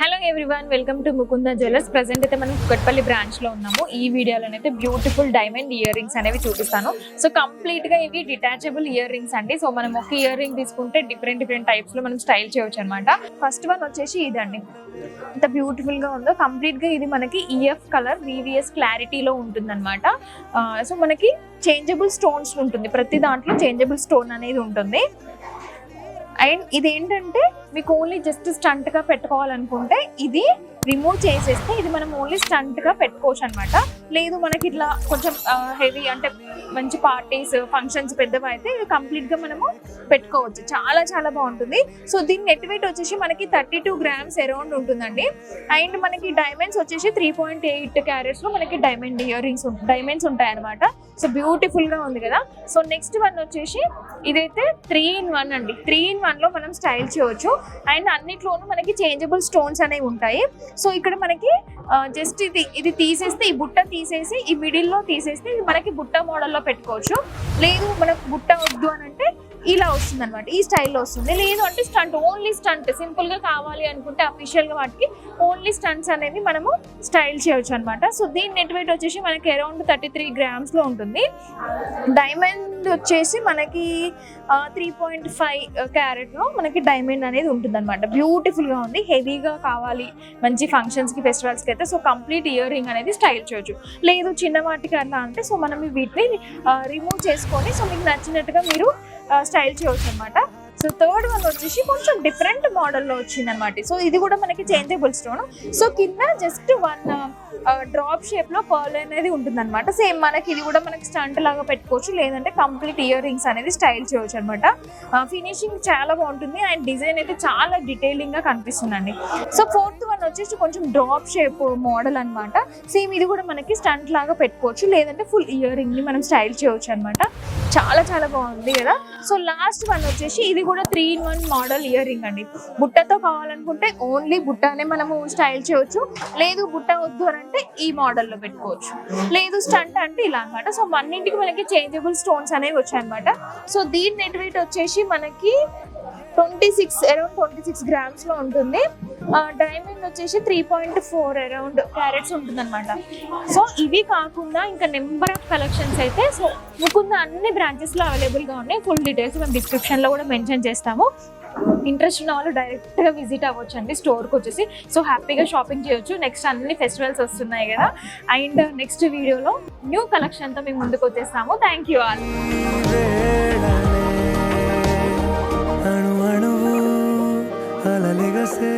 Hello everyone, welcome to Mukunda jewellers. Present అయితే మనం Kukatpally branch లో ఉన్నాము. ఈ వీడియోలోనైతే బ్యూటిఫుల్ డైమండ్ ఇయర్ రింగ్స్ అనేవి చూపిస్తాను. సో కంప్లీట్ గా ఇవి డిటాచబుల్ ఇయర్ రింగ్స్ అండి. సో మనం ఒక ఇయర్ రింగ్ తీసుకుంటే డిఫరెంట్ టైప్స్ లో మనం స్టైల్ చేయొచ్చు అనమాట. ఫస్ట్ వన్ వచ్చేసి ఇదండి, ఎంత బ్యూటిఫుల్ గా ఉందో. కంప్లీట్ గా ఇది మనకి ఈఎఫ్ కలర్ VVS క్లారిటీలో ఉంటుంది అనమాట. సో మనకి చేంజబుల్ స్టోన్స్ ఉంటుంది, ప్రతి దాంట్లో చేంజబుల్ స్టోన్ అనేది ఉంటుంది. అండ్ ఇదేంటంటే మీకు ఓన్లీ జస్ట్ స్టంట్ గా పెట్టుకోవాలనుకుంటే ఇది రిమూవ్ చేసేస్తే ఇది మనం ఓన్లీ స్టంట్ గా పెట్టుకోవచ్చు అనమాట. లేదు మనకి ఇట్లా కొంచెం హెవీ అంటే మంచి పార్టీస్ ఫంక్షన్స్ పెద్దవి అయితే ఇది కంప్లీట్ గా మనము పెట్టుకోవచ్చు. చాలా చాలా బాగుంటుంది. సో దీని నెట్ వెయిట్ వచ్చేసి మనకి 32 grams అరౌండ్ ఉంటుందండి. అండ్ మనకి డైమండ్స్ వచ్చేసి 3.8 carats లో మనకి డైమండ్ ఇయర్ రింగ్స్ డైమండ్స్ ఉంటాయి అనమాట. సో బ్యూటిఫుల్ గా ఉంది కదా. సో నెక్స్ట్ వన్ వచ్చేసి ఇదైతే 3-in-1 అండి. 3-in-1 లో మనం స్టైల్ చేయవచ్చు. అండ్ అన్నిట్లోనూ మనకి చేంజబుల్ స్టోన్స్ అనేవి ఉంటాయి. సో ఇక్కడ మనకి జస్ట్ ఇది తీసేస్తే, ఈ బుట్ట తీసేసి ఈ మిడిల్లో తీసేస్తే ఇది మనకి బుట్ట మోడల్లో పెట్టుకోవచ్చు. లేదు మనకు బుట్ట వద్దు అని అంటే ఇలా వస్తుంది అనమాట, ఈ స్టైల్లో వస్తుంది. లేదు అంటే స్టంట్, ఓన్లీ స్టంట్ సింపుల్ గా కావాలి అనుకుంటే అఫీషియల్ గా వాటికి ఓన్లీ స్టంట్స్ అనేవి మనము స్టైల్ చేయొచ్చు అనమాట. సో దీని నెట్ వెయిట్ వచ్చేసి మనకి అరౌండ్ 33 grams లో ఉంటుంది. డైమండ్ వచ్చేసి మనకి 3.5 carat లో మనకి డైమండ్ అనేది ఉంటుంది అనమాట. బ్యూటిఫుల్ గా ఉంది, హెవీగా కావాలి మంచి ఫంక్షన్స్ కి ఫెస్టివల్స్ కి అయితే సో కంప్లీట్ ఇయర్ రింగ్ అనేది స్టైల్ చేయొచ్చు. లేదు చిన్న వాటికి అలా అంటే సో మనం వీటిని రిమూవ్ చేసుకొని సో మీకు నచ్చినట్టుగా మీరు స్టైల్ చేయవచ్చు అనమాట. సో థర్డ్ వన్ వచ్చేసి కొంచెం డిఫరెంట్ మోడల్లో వచ్చింది అనమాట. సో ఇది కూడా మనకి చేంజబుల్ స్టోన్. సో కింద జస్ట్ వన్ డ్రాప్ షేప్ లో పర్ల్ అనేది ఉంటుంది అనమాట. సేమ్ మనకి ఇది కూడా మనకి స్టంట్ లాగా పెట్టుకోవచ్చు, లేదంటే కంప్లీట్ ఇయర్ రింగ్స్ అనేది స్టైల్ చేయవచ్చు అనమాట. ఫినిషింగ్ చాలా బాగుంటుంది అండ్ డిజైన్ అయితే చాలా డీటెయిలింగ్ గా కనిపిస్తుందండి. సో ఫోర్త్ వన్ వచ్చేసి కొంచెం డ్రాప్ షేప్ మోడల్ అనమాట. సేమ్ ఇది కూడా మనకి స్టంట్ లాగా పెట్టుకోవచ్చు, లేదంటే ఫుల్ ఇయర్ రింగ్ ని మనం స్టైల్ చేయవచ్చు అనమాట. చాలా చాలా బాగుంది కదా. సో లాస్ట్ వన్ వచ్చేసి ఇది కూడా 3-in-1 మోడల్ ఇయర్ రింగ్ అండి. బుట్టతో కావాలనుకుంటే ఓన్లీ బుట్టనే మనము స్టైల్ చేయవచ్చు. లేదు బుట్ట వద్దు అని అంటే ఈ మోడల్లో పెట్టుకోవచ్చు. లేదు స్టంట్ అంటే ఇలా అనమాట. సో అన్నింటికి మనకి చేంజబుల్ స్టోన్స్ అనేవి వచ్చాయి అనమాట. సో దీని నెట్ వెయిట్ వచ్చేసి మనకి అరౌండ్ 26 grams లో ఉంటుంది. డైమండ్ వచ్చేసి 3.4 అరౌండ్ క్యారెట్స్ ఉంటుంది అనమాట. సో ఇవి కాకుండా ఇంకా నెంబర్ ఆఫ్ కలెక్షన్స్ అయితే సో ముకుంద అన్ని బ్రాంచెస్ లో అవైలబుల్ గా ఉన్నాయి. ఫుల్ డీటెయిల్స్ మేము డిస్క్రిప్షన్ లో కూడా మెన్షన్ చేస్తాము. ఇంట్రెస్ట్ ఉన్న వాళ్ళు డైరెక్ట్ గా విజిట్ అవ్వచ్చు అండి స్టోర్కి వచ్చేసి. సో హ్యాపీగా షాపింగ్ చేయొచ్చు. నెక్స్ట్ అన్ని ఫెస్టివల్స్ వస్తున్నాయి కదా. అండ్ నెక్స్ట్ వీడియోలో న్యూ కలెక్షన్ తో మేము ముందుకు వచ్చేస్తాము. Thank you all. అణు అణువు అలలిగసే